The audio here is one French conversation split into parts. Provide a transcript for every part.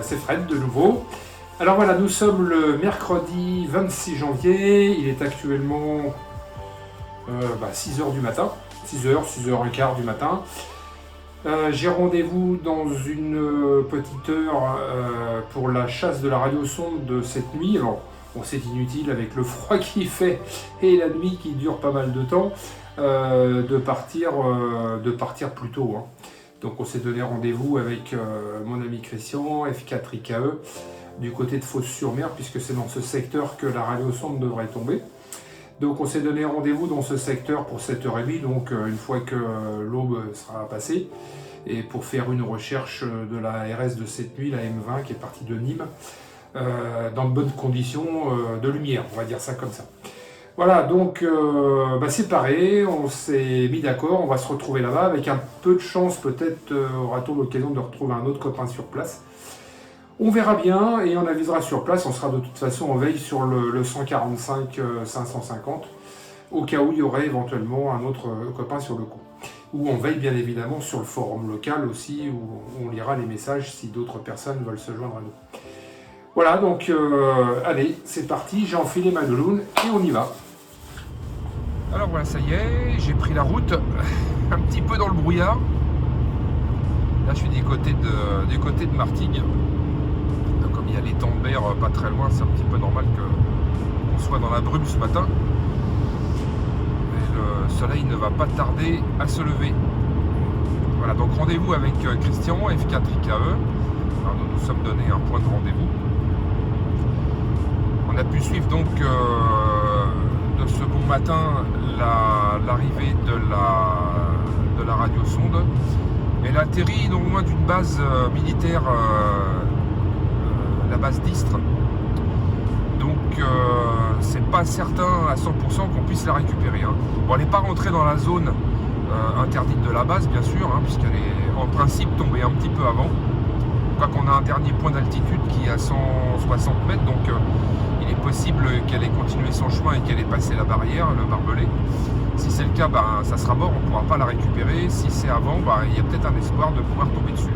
c'est Fred de nouveau. Alors voilà, nous sommes le mercredi 26 janvier, il est actuellement 6h du matin, 6h15 du matin. J'ai rendez-vous dans une petite heure pour la chasse de la radiosonde de cette nuit. Alors, bon, c'est inutile avec le froid qu'il fait et la nuit qui dure pas mal de temps de partir plus tôt. Hein. Donc on s'est donné rendez-vous avec mon ami Christian, F4IKE, du côté de Fos-sur-Mer, puisque c'est dans ce secteur que la radiosonde devrait tomber. Donc on s'est donné rendez-vous dans ce secteur pour 7h30, donc une fois que l'aube sera passée, et pour faire une recherche de la RS de cette nuit, la M20, qui est partie de Nîmes, dans de bonnes conditions de lumière, on va dire ça comme ça. Voilà, donc c'est pareil, on s'est mis d'accord, on va se retrouver là-bas, avec un peu de chance, peut-être aura-t-on l'occasion de retrouver un autre copain sur place. On verra bien et on avisera sur place, on sera de toute façon en veille sur le 145 550, au cas où il y aurait éventuellement un autre copain sur le coup. Ou on veille bien évidemment sur le forum local aussi, où on lira les messages si d'autres personnes veulent se joindre à nous. Voilà, donc allez, c'est parti, j'ai enfilé ma doudoune et on y va. Alors voilà, ça y est, j'ai pris la route, un petit peu dans le brouillard. Là je suis du côté de Martigues. Comme il y a l'étang de mer pas très loin, c'est un petit peu normal qu'on soit dans la brume ce matin. Mais le soleil ne va pas tarder à se lever. Voilà, donc rendez-vous avec Christian, F4IKE. Alors, nous nous sommes donné un point de rendez-vous. On a pu suivre donc de ce bon matin l'arrivée de la radiosonde. Elle a atterri non loin d'une base militaire, la base d'Istres. Donc c'est pas certain à 100% qu'on puisse la récupérer. Hein. Bon, elle n'est pas rentrée dans la zone interdite de la base, bien sûr, hein, puisqu'elle est en principe tombée un petit peu avant. Quoi qu'on a un dernier point d'altitude qui est à 160 mètres, donc il est possible qu'elle ait continué son chemin et qu'elle ait passé la barrière, le barbelé. Si c'est le cas, ça sera mort, on ne pourra pas la récupérer. Si c'est avant, il y a peut-être un espoir de pouvoir tomber dessus.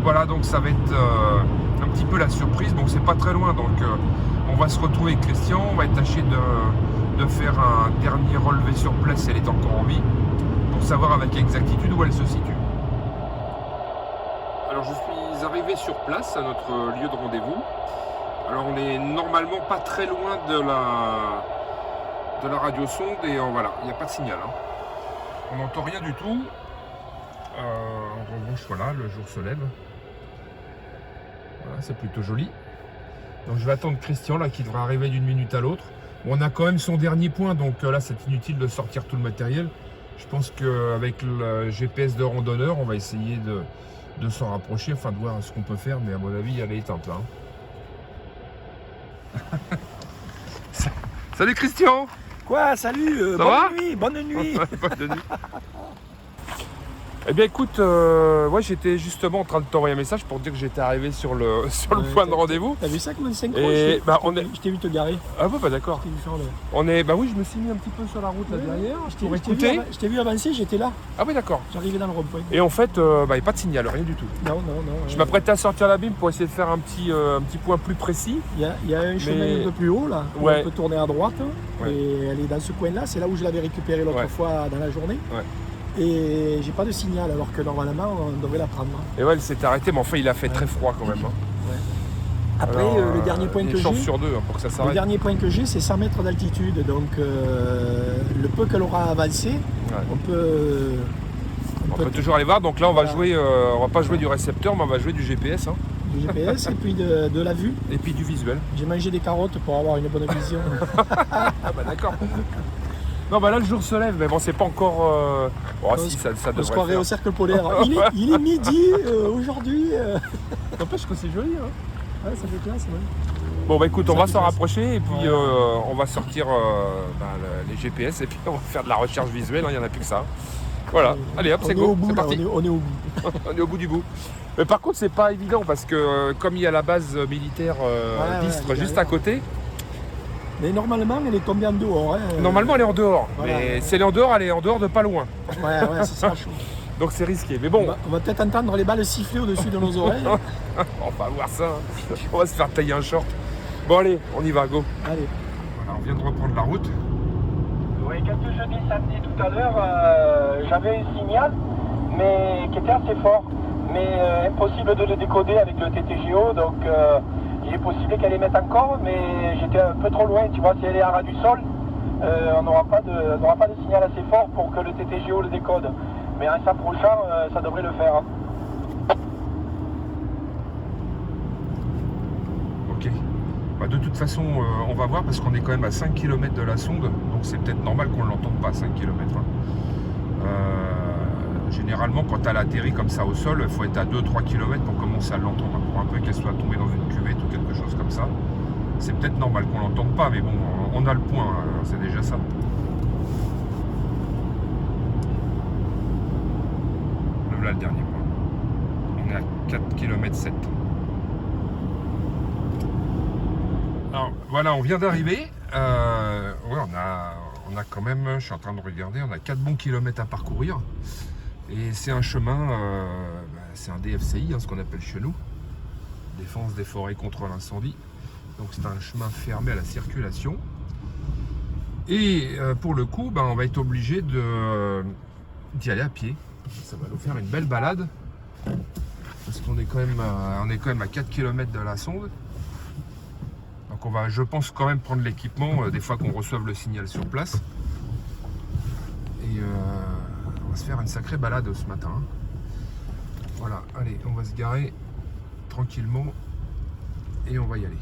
Voilà, donc ça va être un petit peu la surprise. Bon, c'est pas très loin, donc on va se retrouver avec Christian. On va tâcher de faire un dernier relevé sur place si elle est encore en vie, pour savoir avec exactitude où elle se situe. Alors je suis arrivé sur place à notre lieu de rendez-vous. Alors on est normalement pas très loin de la radiosonde et voilà, il n'y a pas de signal. Hein. On n'entend rien du tout. En revanche, voilà, le jour se lève. Voilà, c'est plutôt joli. Donc je vais attendre Christian là qui devrait arriver d'une minute à l'autre. Bon, on a quand même son dernier point, donc là c'est inutile de sortir tout le matériel. Je pense qu'avec le GPS de randonneur, on va essayer de s'en rapprocher, enfin de voir ce qu'on peut faire, mais à mon avis elle est éteinte là. Hein. Salut Christian! Quoi, salut, bonne nuit. Bonne nuit. Eh bien écoute, j'étais justement en train de t'envoyer un message pour te dire que j'étais arrivé sur le point de rendez-vous. T'as vu ça comme un synchro? Et je t'ai vu te garer. Ah bon, d'accord. On est, oui, je me suis mis un petit peu sur la route là derrière. Je t'ai vu avancer, j'étais là. Ah oui, d'accord. J'arrivais dans le rond-point. Et en fait, il n'y a pas de signal, rien du tout. Non. Je m'apprêtais à sortir la bime pour essayer de faire un petit point plus précis. Il y a un chemin un peu plus haut là, où on peut tourner à droite. Ouais. Et elle est dans ce coin-là, c'est là où je l'avais récupérée l'autre fois dans la journée. Ouais. Et j'ai pas de signal alors que normalement on devrait la prendre. Et ouais, elle s'est arrêtée, mais enfin il a fait très froid quand même. Hein. Ouais. Après, le dernier point que j'ai. Une chance sur deux pour que ça s'arrête. Le dernier point que j'ai, c'est 100 mètres d'altitude. Donc le peu qu'elle aura avancé, on peut toujours aller voir. Donc là, on va jouer, on va pas jouer du récepteur, mais on va jouer du GPS. Hein. Du GPS et puis de la vue. Et puis du visuel. J'ai mangé des carottes pour avoir une bonne vision. Ah d'accord. Non, là le jour se lève, mais bon, c'est pas encore. Si ça devrait. On se croirait faire. au cercle polaire. Il est midi aujourd'hui. N'empêche que c'est joli. Hein. Ouais, ça fait classe. Ouais. Bon, écoute, on va s'en rapprocher et puis on va sortir les GPS et puis on va faire de la recherche visuelle. Il n'y en a plus que ça. Voilà. Allez, hop, c'est go. C'est parti. On est au bout. On est au bout du bout. Mais par contre, c'est pas évident parce que comme il y a la base militaire d'Istres juste à côté. Mais normalement, elle est tombée en dehors. Hein. Normalement, elle est en dehors. Voilà. Mais si elle est en dehors de pas loin. Ouais, c'est ça chaud. Donc c'est risqué. Mais bon, On va peut-être entendre les balles siffler au-dessus de nos oreilles. on va voir ça. On va se faire tailler un short. Bon allez, on y va, go. Allez. Voilà, on vient de reprendre la route. Oui, quand je dis samedi tout à l'heure, j'avais un signal, mais qui était assez fort, mais impossible de le décoder avec le TTGO, donc il est possible qu'elle émette encore, mais j'étais un peu trop loin, tu vois, si elle est à ras du sol, on n'aura pas de signal assez fort pour que le TTGO le décode, mais en s'approchant, ça devrait le faire. Hein. Ok. Bah, de toute façon, on va voir parce qu'on est quand même à 5 km de la sonde, donc c'est peut-être normal qu'on ne l'entende pas à 5 km. Hein. Généralement, quand elle atterrit comme ça au sol, il faut être à 2-3 km pour commencer à l'entendre, pour un peu qu'elle soit tombée dans une cuvette ou quelque chose comme ça. C'est peut-être normal qu'on ne l'entende pas, mais bon, on a le point, c'est déjà ça. Là, le dernier point. On est à 4 km 7. Alors voilà, on vient d'arriver. Ouais, on a quand même, je suis en train de regarder, on a 4 bons kilomètres à parcourir. Et c'est un chemin, c'est un DFCI, hein, ce qu'on appelle chez nous. Défense des forêts contre l'incendie. Donc c'est un chemin fermé à la circulation. Et pour le coup, on va être obligé d'y aller à pied. Ça va nous faire une belle balade. Parce qu'on est quand même à 4 km de la sonde. Donc on va, je pense, quand même prendre l'équipement des fois qu'on reçoive le signal sur place. Et on va se faire une sacrée balade ce matin. Voilà, allez, on va se garer tranquillement et on va y aller.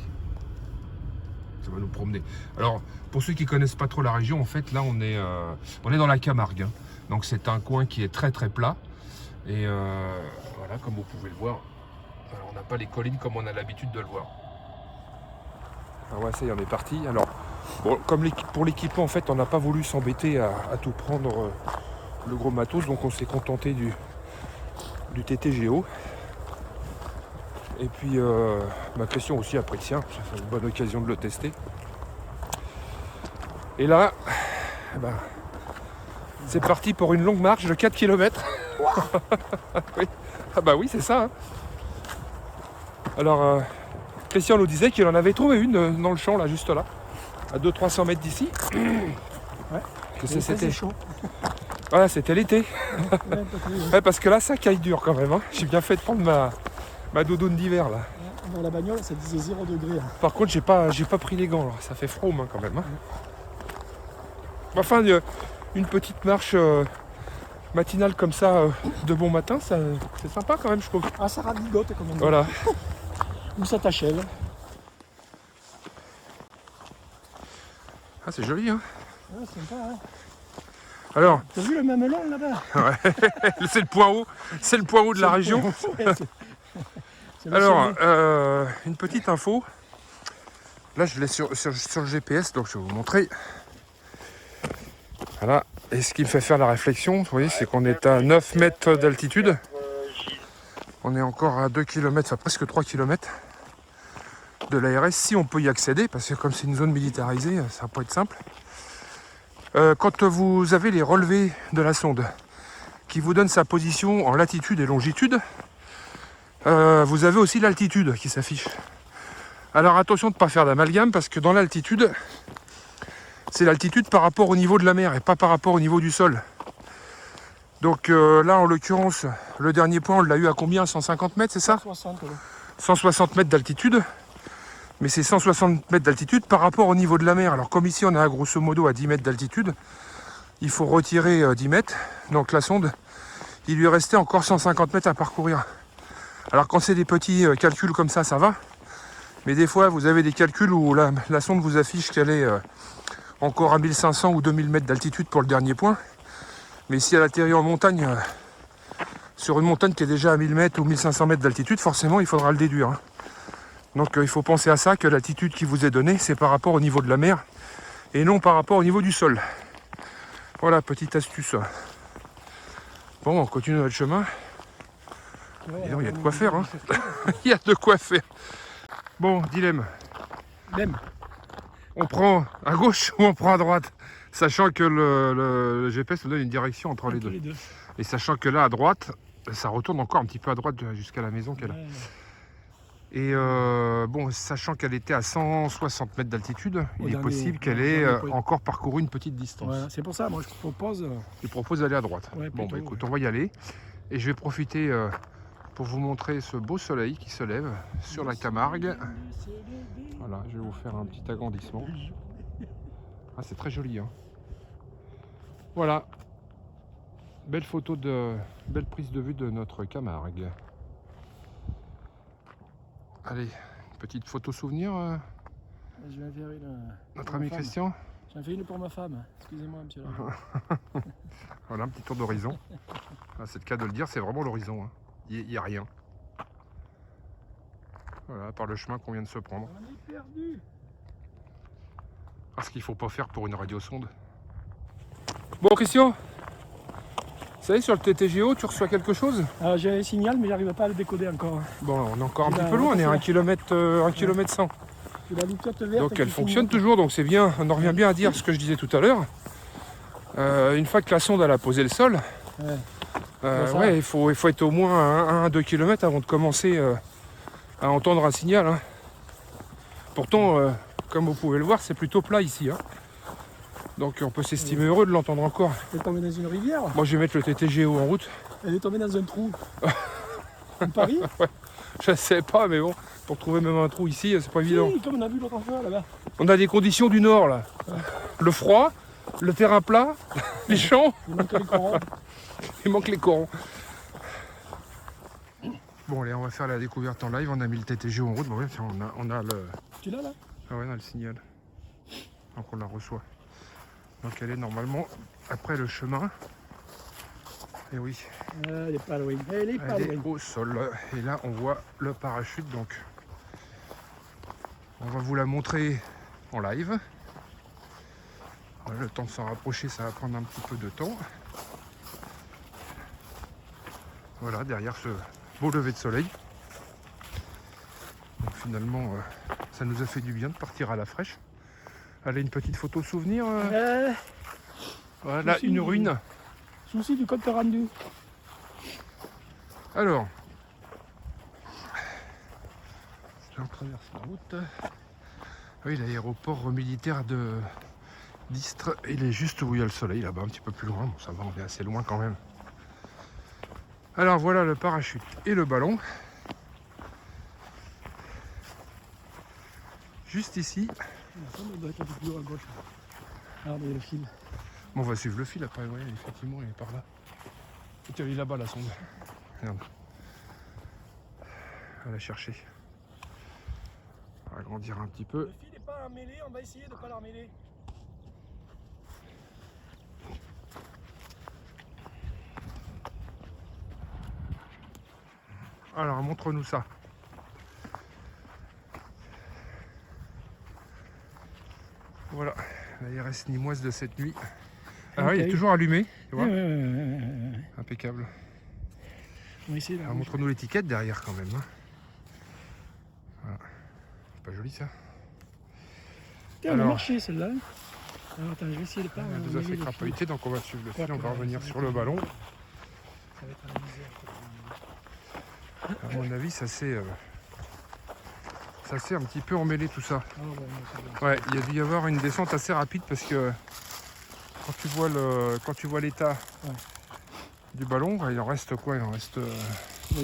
Ça va nous promener. Alors, pour ceux qui ne connaissent pas trop la région, en fait, là, on est dans la Camargue. Hein. Donc c'est un coin qui est très très plat. Et voilà, comme vous pouvez le voir, alors, on n'a pas les collines comme on a l'habitude de le voir. Ah ouais, ça y est, on est parti. Alors, bon, comme pour l'équipement, en fait, on n'a pas voulu s'embêter à tout prendre le gros matos, donc on s'est contenté du TTGO. Et puis, ma question aussi après, tiens, c'est une bonne occasion de le tester. Et là, c'est parti pour une longue marche de 4 km. Oui. Ah bah oui, c'est ça. Hein. Alors, Christian nous disait qu'il en avait trouvé une dans le champ, là, juste là, à 200-300 mètres d'ici. Ouais. C'était chaud. Voilà, c'était l'été. Ouais, parce que là, ça caille dur quand même. Hein. J'ai bien fait de prendre ma doudoune d'hiver là. Dans la bagnole, ça disait 0 degré. Hein. Par contre, j'ai pas pris les gants là. Ça fait froid quand même. Hein. Enfin, une petite marche matinale comme ça de bon matin, c'est sympa quand même, je trouve. Ah, ça ravigote comme on dit. Voilà. Où ça t'achève. Ah, c'est joli, hein. Ouais, c'est sympa, hein. Alors. T'as vu le même long là-bas? Ouais. C'est le point haut. C'est le point haut de la région. Ouais, alors, une petite info. Là, je l'ai sur le GPS, donc je vais vous montrer. Voilà. Et ce qui me fait faire la réflexion, vous voyez, c'est qu'on est à 9 mètres d'altitude. On est encore à 2 km, enfin presque 3 km de l'ARS, si on peut y accéder, parce que comme c'est une zone militarisée, ça va pas être simple. Quand vous avez les relevés de la sonde qui vous donnent sa position en latitude et longitude, vous avez aussi l'altitude qui s'affiche. Alors attention de ne pas faire d'amalgame, parce que dans l'altitude, c'est l'altitude par rapport au niveau de la mer et pas par rapport au niveau du sol. Donc là, en l'occurrence, le dernier point, on l'a eu à combien? 150 mètres, c'est ça? 160, ouais. 160 mètres d'altitude. Mais c'est 160 mètres d'altitude par rapport au niveau de la mer. Alors comme ici, on est à grosso modo à 10 mètres d'altitude, il faut retirer 10 mètres. Donc la sonde, il lui restait encore 150 mètres à parcourir. Alors quand c'est des petits calculs comme ça, ça va. Mais des fois, vous avez des calculs où la sonde vous affiche qu'elle est encore à 1500 ou 2000 mètres d'altitude pour le dernier point. Mais si elle atterrit en montagne, sur une montagne qui est déjà à 1000 mètres ou 1500 mètres d'altitude, forcément, il faudra le déduire. Hein. Donc il faut penser à ça, que l'altitude qui vous est donnée, c'est par rapport au niveau de la mer et non par rapport au niveau du sol. Voilà, petite astuce. Bon, on continue notre chemin. Ouais, il y a de quoi faire. Hein. Il y a de quoi faire. Bon, dilemme. Même. On prend à gauche ou on prend à droite, sachant que le GPS nous donne une direction entre les deux. Et sachant que là à droite, ça retourne encore un petit peu à droite jusqu'à la maison qu'elle a. Ouais. Et bon, sachant qu'elle était à 160 mètres d'altitude, il est dernier- possible qu'elle dans ait les points. encore parcouru une petite distance. Voilà, c'est pour ça, moi je propose. Il propose d'aller à droite. Ouais, Bon, plutôt, bah écoute, ouais. on va y aller. Et je vais profiter pour vous montrer ce beau soleil qui se lève sur la Camargue. Voilà, je vais vous faire un petit agrandissement. Ah, c'est très joli, hein. Voilà. Belle photo belle prise de vue de notre Camargue. Allez, petite photo souvenir, Je vais en faire une. notre pour ami ma femme. Christian. J'en fais une pour ma femme. Excusez-moi, monsieur. Là. Voilà, un petit tour d'horizon. Ah, c'est le cas de le dire, c'est vraiment l'horizon, hein. Il n'y a rien. Voilà, par le chemin qu'on vient de se prendre. On est perdu. Ah, ce qu'il faut pas faire pour une radiosonde. Bon, Christian, ça y est, sur le TTGO, tu reçois quelque chose? Alors j'ai un signal, mais j'arrive pas à le décoder encore. Bon, on est encore un Il petit a peu loin, on est à 1 un km, 1 km 100. Il a l'ouverture verte. Donc qui elle finit- fonctionne toujours, donc c'est bien. On en revient bien à dire ce que je disais tout à l'heure. Une fois que la sonde elle a posé le sol, Ouais. Ça. ouais, il faut être au moins à 1-2 km avant de commencer à entendre un signal, hein. Pourtant, comme vous pouvez le voir, c'est plutôt plat ici, hein. Donc on peut s'estimer heureux de l'entendre encore. Elle est tombée dans une rivière. Moi je vais mettre le TTGO en route. Elle est tombée dans un trou. En Paris. Je sais pas, mais bon, pour trouver même un trou ici, c'est pas évident. Oui, comme on a vu l'autre fois là-bas. On a des conditions du nord là. Le froid, le terrain plat, les champs, Il manque les corons. il manque les corons. Bon allez, on va faire la découverte en live. On a mis le TTGO en route. Bon, ouais, tiens, on a le. Tu l'as là? Ah ouais, on a le signal. Donc on la reçoit. Donc elle est normalement après le chemin. Et oui, Elle est pas loin. Elle est pas elle est loin. au sol. Et là on voit le parachute. Donc on va vous la montrer en live. Voilà, le temps de s'en rapprocher, ça va prendre un petit peu de temps. Voilà, derrière ce beau lever de soleil. Donc finalement, ça nous a fait du bien de partir à la fraîche. Allez, une petite photo souvenir. Voilà, Souci une du- ruine. Souci du compte rendu. Alors, on traverse la route. Oui, l'aéroport militaire d'Istres, il est juste où il y a le soleil, là-bas, un petit peu plus loin. Bon, ça va, on est assez loin quand même. Alors voilà le parachute et le ballon. Juste ici. La sonde doit être un peu plus haut à gauche. Regardez le fil. Bon, on va suivre le fil après, oui, effectivement, il est par là. Et tiens, il est là-bas la sonde. Regarde. On va la chercher. On va agrandir un petit peu. Le fil n'est pas emmêlé, on va essayer de ne pas l'emmêler. Alors, montre-nous ça. Voilà, la RS nimoise de cette nuit. Ah oui, il est toujours allumé, tu vois. Impeccable. On va essayer là. Alors, montre-nous l'étiquette derrière quand même, hein. Voilà. C'est pas joli ça. Tiens, elle a Alors. marché celle-là. Alors attends, je vais essayer de pas. Elle nous a fait crapahuter, donc on va suivre le fil, on va revenir sur le ballon. Ça va être à la misère. À mon avis, ça s'est un petit peu emmêlé tout ça. Ah ouais, c'est bon. Ouais, il y a dû y avoir une descente assez rapide parce que quand tu vois l'état Ouais. du ballon, il en reste quoi? Il en reste Ouais,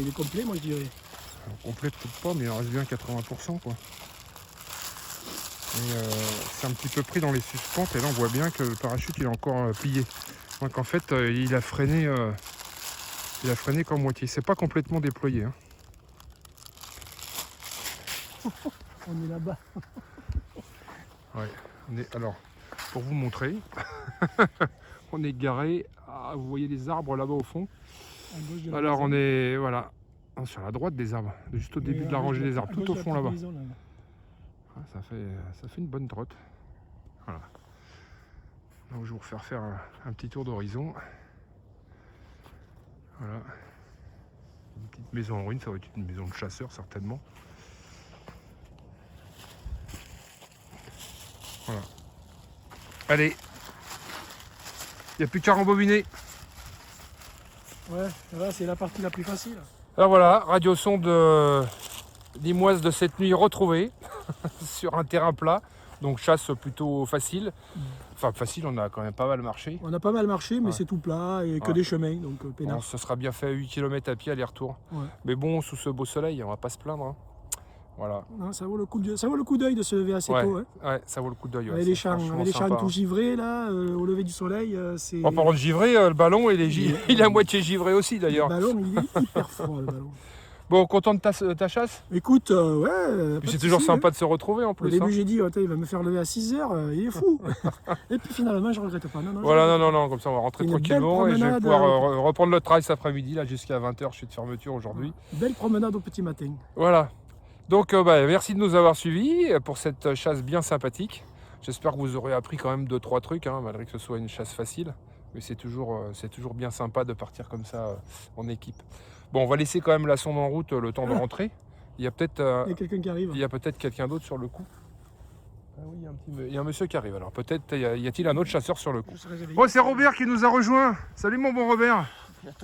il est complet, moi je dirais. complet peut-être pas, mais il en reste bien 80% quoi. Et c'est un petit peu pris dans les suspentes et là on voit bien que le parachute il est encore plié. Donc en fait il a freiné qu'en moitié. C'est pas complètement déployé, hein. On est là-bas. Ouais, alors, pour vous montrer, on est garé, vous voyez les arbres là-bas au fond. À gauche de la Alors maison. on est, voilà, sur la droite des arbres, juste au début de la rangée des arbres, tout au fond là-bas. Ah, ça fait une bonne trotte. Voilà. Donc je vais vous refaire faire un petit tour d'horizon. Voilà. Une petite maison en ruine, ça va être une maison de chasseur certainement. Voilà. Allez, il n'y a plus qu'à rembobiner. Ouais, là, c'est la partie la plus facile. Alors voilà, radiosonde limoise de cette nuit retrouvée sur un terrain plat. Donc chasse plutôt facile. Enfin facile, on a quand même pas mal marché. On a pas mal marché, mais Ouais. c'est tout plat et que Ouais. des chemins, donc peinard. Bon, ça sera bien fait à 8 km à pied aller-retour. Ouais. Mais bon, sous ce beau soleil, on va pas se plaindre. Hein. Voilà. Non, ça vaut le coup d'œil de se lever assez Ouais. tôt. Hein. Ouais, ça vaut le coup d'œil. Ouais, Avec c'est les champs, franchement avec les champs sympa, tout hein. givrés, là, au lever du soleil, c'est... En parlant de givré, le ballon, il est à moitié givré aussi Le d'ailleurs. ballon, il est hyper froid, le ballon. Bon, content de ta chasse? Écoute, ouais... Puis c'est toujours sympa de se retrouver en Au plus. début, Hein. j'ai dit, attends, il va me faire lever à 6h, il est fou. Et puis finalement, je regrette pas. Non, Voilà, non, comme ça on va rentrer Une tranquillement belle et je vais promenade, pouvoir reprendre le travail cet après-midi, là jusqu'à 20h, je suis de fermeture aujourd'hui. Belle promenade au petit matin. Voilà. Donc merci de nous avoir suivis pour cette chasse bien sympathique. J'espère que vous aurez appris quand même 2-3 trucs, hein, malgré que ce soit une chasse facile. Mais c'est toujours bien sympa de partir comme ça en équipe. Bon, on va laisser quand même la sonde en route le temps de rentrer. Il y a peut-être Il y a quelqu'un qui arrive. quelqu'un d'autre sur le coup. Ah oui, il y a un monsieur qui arrive. Alors peut-être y a-t-il un autre chasseur sur le coup. Je serai réveillé. Bon, c'est Robert qui nous a rejoint. Salut mon bon Robert.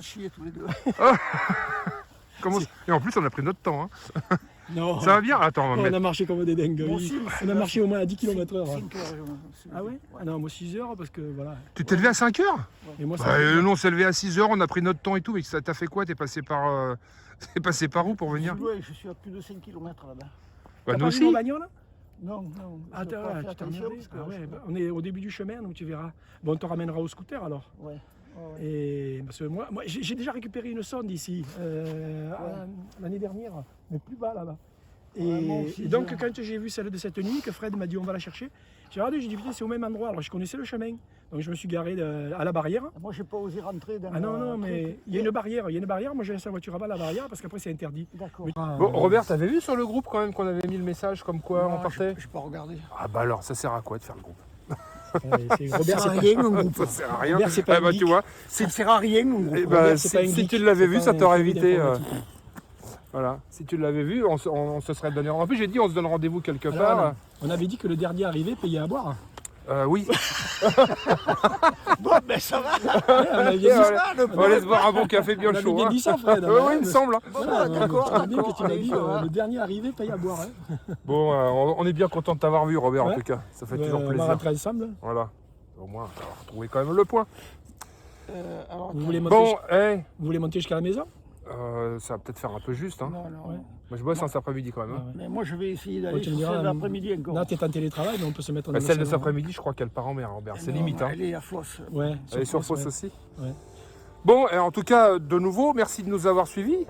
Chier tous les deux. Et en plus, on a pris notre temps. Hein. Non. Ça va bien? Attends, on va On mettre. a marché comme des dingues. Moi oui. aussi, On a marché au moins à 10 km/h. 5 heures. Ah ouais? Non, moi 6 heures parce que voilà. Tu t'es levé à 5h? Et moi, Nous, on s'est levé à 6h, on a pris notre temps et tout. Mais ça t'a fait quoi? T'es passé par où pour venir? Je suis à plus de 5 km là-bas. Bah, t'as nous pas vu aussi. mon bagnole? Non. Ah, j'ai pas fait tu t'en attention emmerdé. parce que Ah ouais, je- bah, on est au début du chemin, donc tu verras. Bon, on te ramènera au scooter alors. Ouais. Et parce que moi j'ai déjà récupéré une sonde ici l'année dernière, mais plus bas là-bas. Ouais, moi aussi, Et donc j'ai- quand j'ai vu celle de cette nuit, que Fred m'a dit on va la chercher, j'ai regardé, j'ai dit putain c'est au même endroit, alors je connaissais le chemin. Donc je me suis garé à la barrière. Moi, j'ai pas osé rentrer dans Ah non, le non, truc. mais il y a une barrière, moi j'ai laissé la voiture à bas à la barrière parce qu'après c'est interdit. D'accord. Bon, Robert, t'avais vu sur le groupe quand même qu'on avait mis le message comme quoi on Non, partait? j'ai pas regardé. Ah bah alors, ça sert à quoi de faire le groupe? Robert, Ça c'est rien, mon groupe. Ça sert à rien. Robert, c'est pas Eh bah, une tu vois, Ça sert à rien, mon groupe. eh bah, Robert, c'est pas une si geek, tu l'avais c'est vu, pas ça un t'aurait fou évité. d'informatique. Voilà, si tu l'avais vu, on se serait donné. En plus, j'ai dit on se donne rendez-vous quelque Alors, part. on avait dit que le dernier arrivé payait à boire. Oui. Bon, ben ça va. Ouais, on avait dit Ouais, ça, le On va aller se boire un bon café bien On avait chaud. bien Hein. dit ça, Fred. Oui, il me semble. Hein. Voilà, d'accord, c'est bien que tu m'as d'accord, dit, ça va. le dernier arrivé paye à boire. Hein. Bon, on est bien content de t'avoir vu, Robert, en Ouais. tout cas. Ça fait Ouais, toujours on va plaisir. rentrer ensemble. Voilà. Au moins, on va retrouver quand même le point. Alors, Vous voulez monter, Bon, vous voulez monter jusqu'à la maison? ça va peut-être faire un peu juste. Hein. non. Ouais. Moi, je bosse cet après-midi quand même. Hein. Ah ouais. Mais moi, je vais essayer Ouais, d'aller tu me sur diras, celle d'après-midi encore. Là, t'es en télétravail, mais on peut se mettre dans Bah, le celle de salon. cet après-midi, je crois qu'elle part en mer, Robert. C'est Non, limite. Hein. Elle est à Flosse. Ouais, Elle est sur Fos, Fos ouais. aussi. Ouais. Bon, et en tout cas, de nouveau, merci de nous avoir suivis.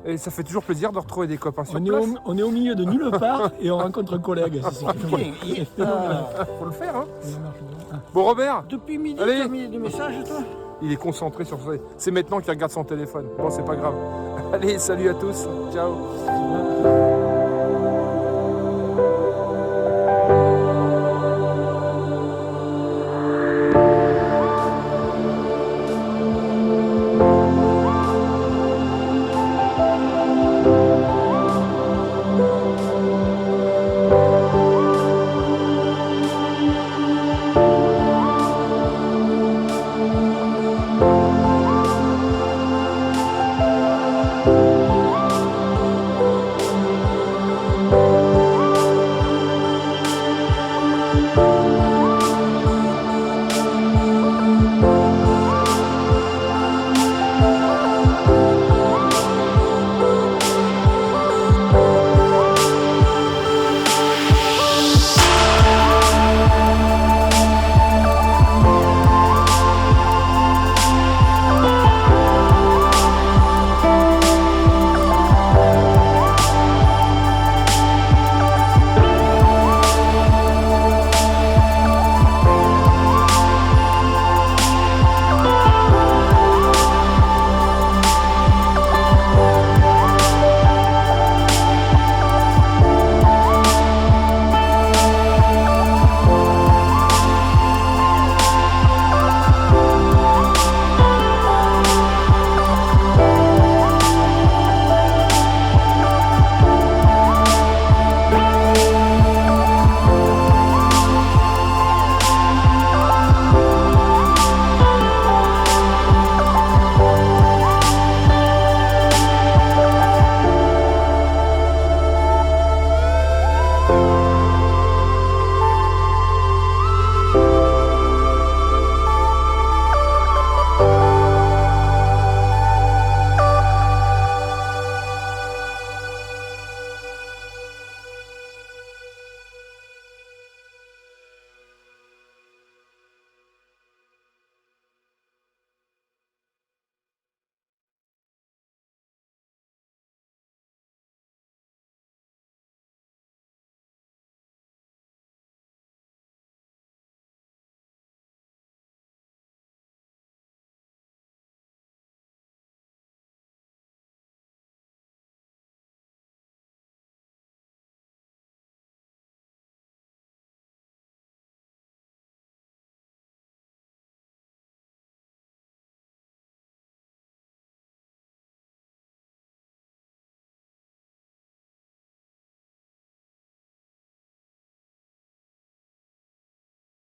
Et ça fait toujours plaisir de retrouver des copains sur place. On est au milieu de nulle part et on rencontre un collègue. C'est ce qui fait Tiens, mal. C'est phénoménal. Faut le faire, hein. Ah. Bon, Robert, Depuis midi, Allez. t'as mis des messages, toi? il est concentré sur ça. C'est maintenant qu'il regarde son téléphone. Bon, c'est pas grave. Allez, salut à tous. Ciao.